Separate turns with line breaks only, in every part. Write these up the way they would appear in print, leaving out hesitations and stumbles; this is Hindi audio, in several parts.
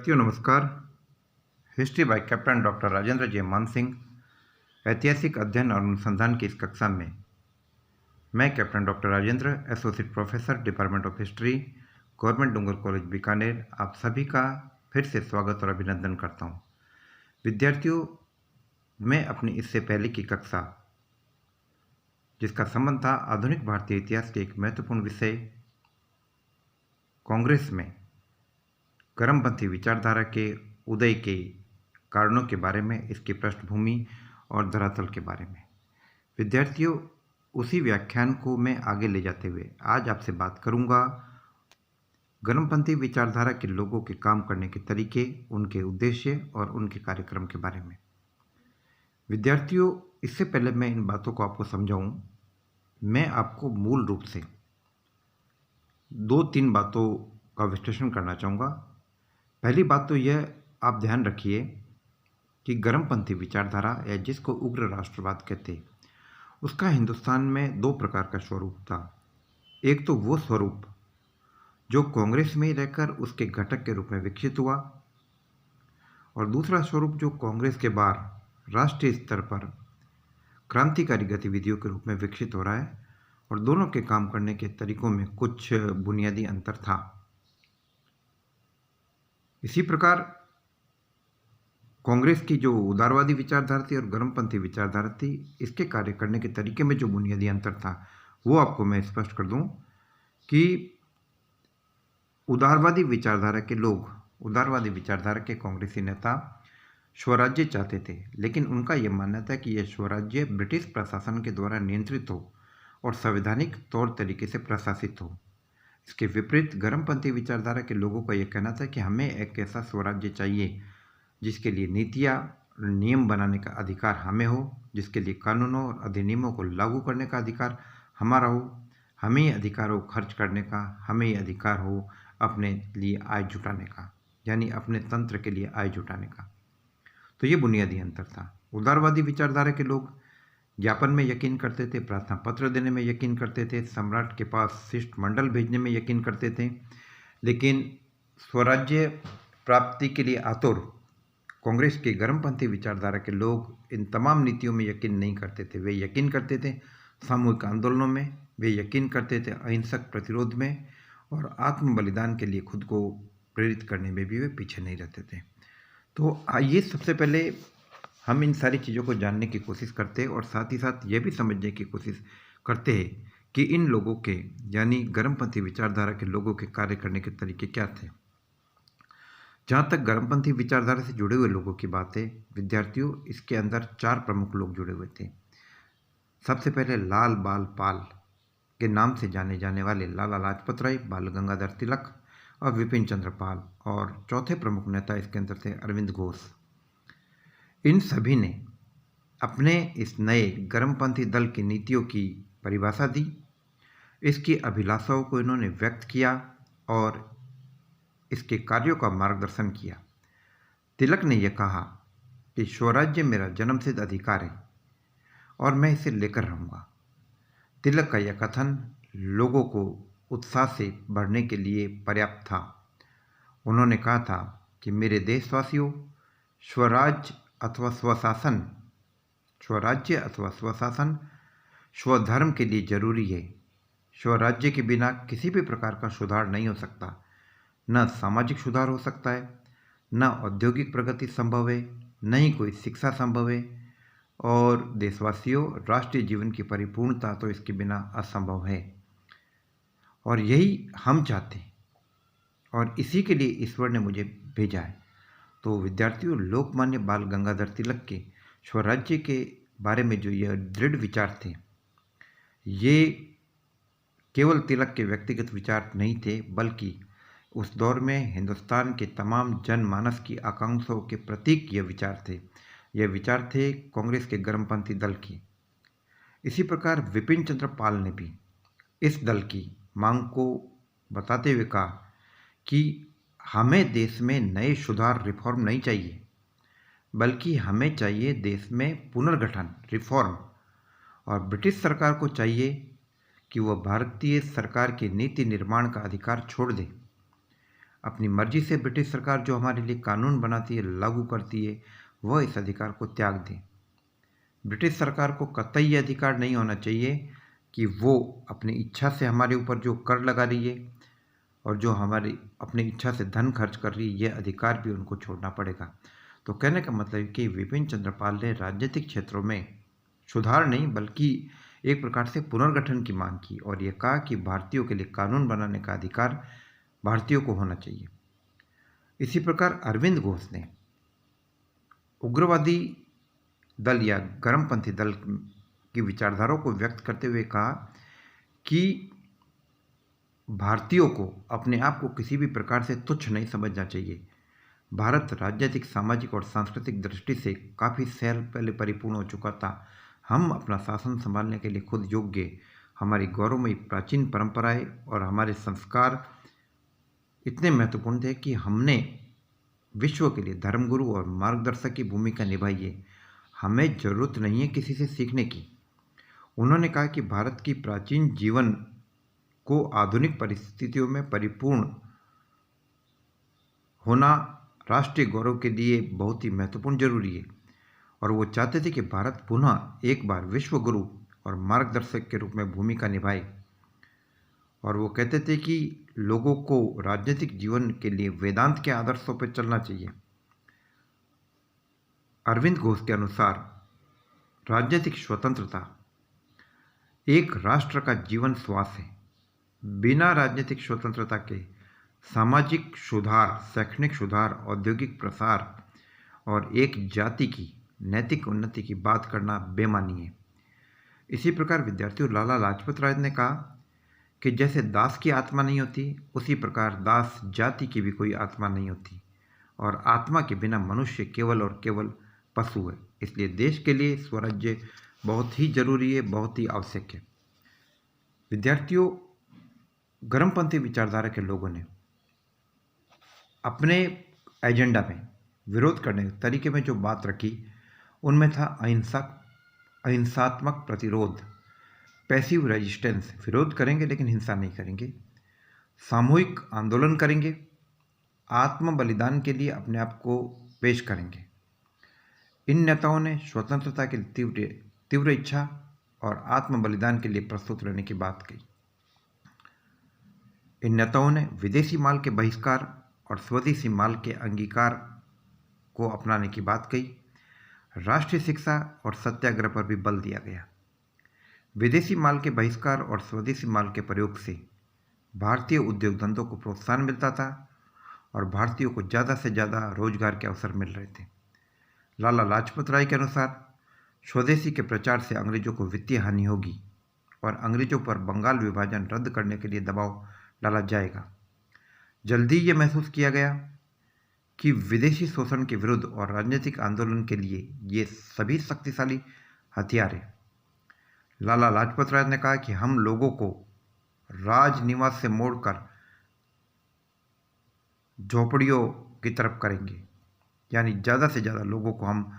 विद्यार्थियों नमस्कार। History by captain doctor Rajendra J Maan Singh ऐतिहासिक अध्ययन और अनुसंधान की इस कक्षा में मैं captain doctor Rajendra, associate professor, department of history, government Dungar college Bikaner, आप सभी का फिर से स्वागत और अभिनंदन करता हूं। विद्यार्थियों, मैं अपनी इससे पहले की कक्षा जिसका संबंध था आधुनिक भारतीय इतिहास के एक महत्वपूर्ण विषय कांग्रेस में गर्मपंथी विचारधारा के उदय के कारणों के बारे में, इसकी पृष्ठभूमि और धरातल के बारे में। विद्यार्थियों, उसी व्याख्यान को मैं आगे ले जाते हुए आज आपसे बात करूंगा गर्मपंथी विचारधारा के लोगों के काम करने के तरीके, उनके उद्देश्य और उनके कार्यक्रम के बारे में। विद्यार्थियों, इससे पहले मैं इन बातों को आपको समझाऊं, मैं आपको मूल रूप से 2-3 बातों का विश्लेषण करना चाहूँगा। पहली बात तो यह आप ध्यान रखिए कि गर्मपंथी विचारधारा या जिसको उग्र राष्ट्रवाद कहते हैं, उसका हिंदुस्तान में 2 प्रकार का स्वरूप था। एक तो वो स्वरूप जो कांग्रेस में रहकर उसके घटक के रूप में विकसित हुआ, और दूसरा स्वरूप जो कांग्रेस के बाहर राष्ट्रीय स्तर पर क्रांतिकारी गतिविधियों के रूप में विकसित हो रहा है, और दोनों के काम करने के तरीकों में कुछ बुनियादी अंतर था। इसी प्रकार कांग्रेस की जो उदारवादी विचारधारा थी और गर्मपंथी विचारधारा थी, इसके कार्य करने के तरीके में जो बुनियादी अंतर था वो आपको मैं स्पष्ट कर दूं कि उदारवादी विचारधारा के लोग, उदारवादी विचारधारा के कांग्रेसी नेता स्वराज्य चाहते थे, लेकिन उनका यह मानना था कि यह स्वराज्य ब्रिटिश प्रशासन के द्वारा नियंत्रित हो और संवैधानिक तौर तरीके से प्रशासित हो। इसके विपरीत गर्मपंथी विचारधारा के लोगों का यह कहना था कि हमें एक ऐसा स्वराज्य चाहिए जिसके लिए नीतियाँ, नियम बनाने का अधिकार हमें हो, जिसके लिए कानूनों और अधिनियमों को लागू करने का अधिकार हमारा हो, हमें ही अधिकार हो खर्च करने का, हमें ही अधिकार हो अपने लिए आय जुटाने का, यानी अपने तंत्र के लिए आय जुटाने का। तो ये बुनियादी अंतर था। उदारवादी विचारधारा के लोग ज्ञापन में यकीन करते थे, प्रार्थना पत्र देने में यकीन करते थे, सम्राट के पास शिष्टमंडल भेजने में यकीन करते थे, लेकिन स्वराज्य प्राप्ति के लिए आतुर कांग्रेस के गर्मपंथी विचारधारा के लोग इन तमाम नीतियों में यकीन नहीं करते थे। वे यकीन करते थे सामूहिक आंदोलनों में, वे यकीन करते थे अहिंसक प्रतिरोध में, और आत्म बलिदान के लिए खुद को प्रेरित करने में भी वे पीछे नहीं रहते थे। तो आइए सबसे पहले हम इन सारी चीज़ों को जानने की कोशिश करते हैं और साथ ही साथ ये भी समझने की कोशिश करते हैं कि इन लोगों के, यानी गर्मपंथी विचारधारा के लोगों के कार्य करने के तरीके क्या थे। जहाँ तक गर्मपंथी विचारधारा से जुड़े हुए लोगों की बात है विद्यार्थियों, इसके अंदर 4 प्रमुख लोग जुड़े हुए थे। सबसे पहले लाल बाल पाल के नाम से जाने जाने वाले लाला लाजपत राय, बाल गंगाधर तिलक और विपिन चंद्र पाल, और चौथे प्रमुख नेता इसके अंदर थे अरविंद घोष। इन सभी ने अपने इस नए गर्मपंथी दल की नीतियों की परिभाषा दी, इसकी अभिलाषाओं को इन्होंने व्यक्त किया और इसके कार्यों का मार्गदर्शन किया। तिलक ने यह कहा कि स्वराज्य मेरा जन्मसिद्ध अधिकार है और मैं इसे लेकर रहूँगा। तिलक का यह कथन लोगों को उत्साह से भरने के लिए पर्याप्त था। उन्होंने कहा था कि मेरे देशवासियों, स्वराज्य अथवा स्वशासन स्वधर्म के लिए जरूरी है। स्वराज्य के बिना किसी भी प्रकार का सुधार नहीं हो सकता। न सामाजिक सुधार हो सकता है, न औद्योगिक प्रगति संभव है, न ही कोई शिक्षा संभव है, और देशवासियों, राष्ट्रीय जीवन की परिपूर्णता तो इसके बिना असंभव है। और यही हम चाहते हैं और इसी के लिए ईश्वर ने मुझे भेजा है। तो विद्यार्थियों, लोकमान्य बाल गंगाधर तिलक के स्वराज्य के बारे में जो यह दृढ़ विचार थे, ये केवल तिलक के व्यक्तिगत विचार नहीं थे, बल्कि उस दौर में हिंदुस्तान के तमाम जनमानस की आकांक्षाओं के प्रतीक ये विचार थे। यह विचार थे कांग्रेस के गर्मपंथी दल की। इसी प्रकार विपिन चंद्र पाल ने भी इस दल की मांग को बताते हुए कहा कि हमें देश में नए सुधार, रिफॉर्म नहीं चाहिए, बल्कि हमें चाहिए देश में पुनर्गठन, रिफॉर्म, और ब्रिटिश सरकार को चाहिए कि वह भारतीय सरकार के नीति निर्माण का अधिकार छोड़ दे। अपनी मर्जी से ब्रिटिश सरकार जो हमारे लिए कानून बनाती है, लागू करती है, वह इस अधिकार को त्याग दे। ब्रिटिश सरकार को कतई ये अधिकार नहीं होना चाहिए कि वो अपनी इच्छा से हमारे ऊपर जो कर लगा रही है और जो हमारी अपनी इच्छा से धन खर्च कर रही है, ये अधिकार भी उनको छोड़ना पड़ेगा। तो कहने का मतलब है कि विपिन चंद्र पाल ने राजनीतिक क्षेत्रों में सुधार नहीं बल्कि एक प्रकार से पुनर्गठन की मांग की और ये कहा कि भारतीयों के लिए कानून बनाने का अधिकार भारतीयों को होना चाहिए। इसी प्रकार अरविंद घोष ने उग्रवादी दल या गर्मपंथी दल की विचारधाराओं को व्यक्त करते हुए कहा कि भारतीयों को अपने आप को किसी भी प्रकार से तुच्छ नहीं समझना चाहिए। भारत राजनीतिक, सामाजिक और सांस्कृतिक दृष्टि से काफ़ी पहले परिपूर्ण हो चुका था। हम अपना शासन संभालने के लिए खुद योग्य, हमारी गौरवमयी प्राचीन परंपराएं और हमारे संस्कार इतने महत्वपूर्ण थे कि हमने विश्व के लिए धर्मगुरु और मार्गदर्शक की भूमिका निभाई है। हमें जरूरत नहीं है किसी से सीखने की। उन्होंने कहा कि भारत की प्राचीन जीवन को आधुनिक परिस्थितियों में परिपूर्ण होना राष्ट्रीय गौरव के लिए बहुत ही महत्वपूर्ण जरूरी है और वो चाहते थे कि भारत पुनः एक बार विश्व गुरु और मार्गदर्शक के रूप में भूमिका निभाए। और वो कहते थे कि लोगों को राजनीतिक जीवन के लिए वेदांत के आदर्शों पर चलना चाहिए। अरविंद घोष के अनुसार राजनीतिक स्वतंत्रता एक राष्ट्र का जीवन श्वास है। बिना राजनीतिक स्वतंत्रता के सामाजिक सुधार, शैक्षणिक सुधार, औद्योगिक प्रसार और एक जाति की नैतिक उन्नति की बात करना बेमानी है। इसी प्रकार विद्यार्थियों लाला लाजपत राय ने कहा कि जैसे दास की आत्मा नहीं होती, उसी प्रकार दास जाति की भी कोई आत्मा नहीं होती और आत्मा के बिना मनुष्य केवल और केवल पशु है। इसलिए देश के लिए स्वराज्य बहुत ही जरूरी है, बहुत ही आवश्यक है। विद्यार्थियों, गर्मपंथी विचारधारा के लोगों ने अपने एजेंडा में विरोध करने के तरीके में जो बात रखी, उनमें था अहिंसात्मक प्रतिरोध, पैसिव रेजिस्टेंस, विरोध करेंगे लेकिन हिंसा नहीं करेंगे, सामूहिक आंदोलन करेंगे, आत्म बलिदान के लिए अपने आप को पेश करेंगे। इन नेताओं ने स्वतंत्रता की तीव्र इच्छा और आत्म बलिदान के लिए प्रस्तुत रहने की बात कही। इन नेताओं ने विदेशी माल के बहिष्कार और स्वदेशी माल के अंगीकार को अपनाने की बात कही। राष्ट्रीय शिक्षा और सत्याग्रह पर भी बल दिया गया। विदेशी माल के बहिष्कार और स्वदेशी माल के प्रयोग से भारतीय उद्योग धंधों को प्रोत्साहन मिलता था और भारतीयों को ज़्यादा से ज़्यादा रोजगार के अवसर मिल रहे थे। लाला लाजपत राय के अनुसार स्वदेशी के प्रचार से अंग्रेजों को वित्तीय हानि होगी और अंग्रेजों पर बंगाल विभाजन रद्द करने के लिए दबाव डाला जाएगा। जल्दी ये महसूस किया गया कि विदेशी शोषण के विरुद्ध और राजनीतिक आंदोलन के लिए ये सभी शक्तिशाली हथियार हैं। लाला लाजपत राय ने कहा कि हम लोगों को राजनिवास से मोड़कर झोपड़ियों की तरफ करेंगे, यानी ज़्यादा से ज़्यादा लोगों को हम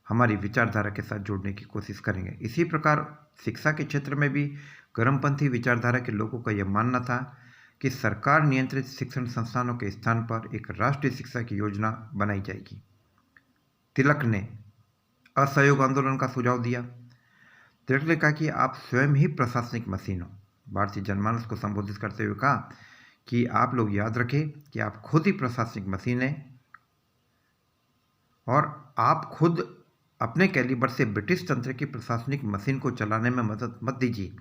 हमारी विचारधारा के साथ जोड़ने की कोशिश करेंगे। इसी प्रकार शिक्षा के क्षेत्र में भी गर्मपंथी विचारधारा के लोगों का यह मानना था कि सरकार नियंत्रित शिक्षण संस्थानों के स्थान पर एक राष्ट्रीय शिक्षा की योजना बनाई जाएगी। तिलक ने असहयोग आंदोलन का सुझाव दिया। तिलक ने कहा कि आप स्वयं ही प्रशासनिक मशीन हो। भारतीय जनमानस को संबोधित करते हुए कहा कि आप लोग याद रखें कि आप खुद ही प्रशासनिक मशीन हैं और आप खुद अपने कैलिबर से ब्रिटिश तंत्र की प्रशासनिक मशीन को चलाने में मदद मत दीजिए।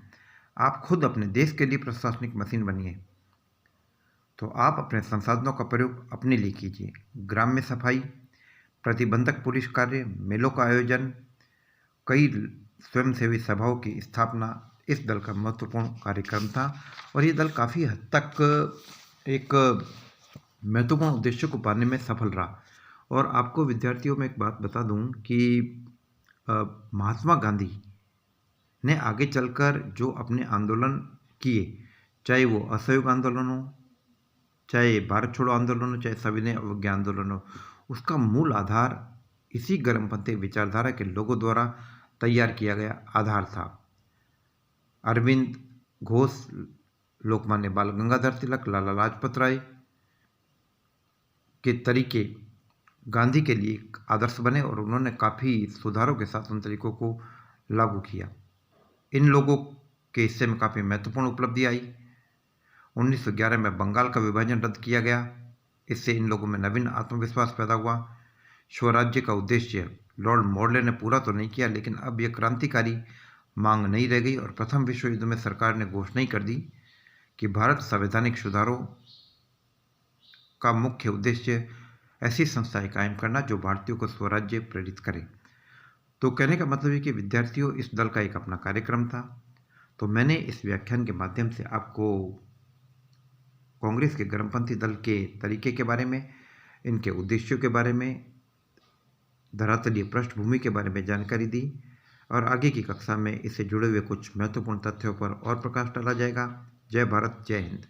आप खुद अपने देश के लिए प्रशासनिक मशीन बनिए। तो आप अपने संसाधनों का प्रयोग अपने लिए कीजिए। ग्राम में सफाई, प्रतिबंधक पुलिस कार्य, मेलों का आयोजन, कई स्वयंसेवी सभाओं की स्थापना इस दल का महत्वपूर्ण कार्यक्रम था और ये दल काफ़ी हद तक एक महत्वपूर्ण उद्देश्य को पाने में सफल रहा। और आपको विद्यार्थियों में एक बात बता दूं कि महात्मा गांधी ने आगे चलकर जो अपने आंदोलन किए, चाहे वो असहयोग आंदोलन हो, चाहे भारत छोड़ो आंदोलन हो, चाहे सविनय अवज्ञा आंदोलन हो, उसका मूल आधार इसी गर्मपंथी विचारधारा के लोगों द्वारा तैयार किया गया आधार था। अरविंद घोष, लोकमान्य बाल गंगाधर तिलक, लाला लाजपत राय, के तरीके गांधी के लिए एक आदर्श बने और उन्होंने काफ़ी सुधारों के साथ उन तरीकों को लागू किया। इन लोगों के हिस्से में काफ़ी महत्वपूर्ण उपलब्धि आई। 1911 में बंगाल का विभाजन रद्द किया गया। इससे इन लोगों में नवीन आत्मविश्वास पैदा हुआ। स्वराज्य का उद्देश्य लॉर्ड मॉर्ले ने पूरा तो नहीं किया, लेकिन अब यह क्रांतिकारी मांग नहीं रह गई और प्रथम विश्व युद्ध में सरकार ने घोषणा ही कर दी कि भारत संवैधानिक सुधारों का मुख्य उद्देश्य ऐसी संस्थाएं कायम करना जो भारतीयों को स्वराज्य प्रेरित करे। तो कहने का मतलब है कि विद्यार्थियों, इस दल का एक अपना कार्यक्रम था। तो मैंने इस व्याख्यान के माध्यम से आपको कांग्रेस के गर्मपंथी दल के तरीके के बारे में, इनके उद्देश्यों के बारे में, धरातलीय पृष्ठभूमि के बारे में जानकारी दी और आगे की कक्षा में इससे जुड़े हुए कुछ महत्वपूर्ण तथ्यों पर और प्रकाश डाला जाएगा। जय भारत, जय हिंद।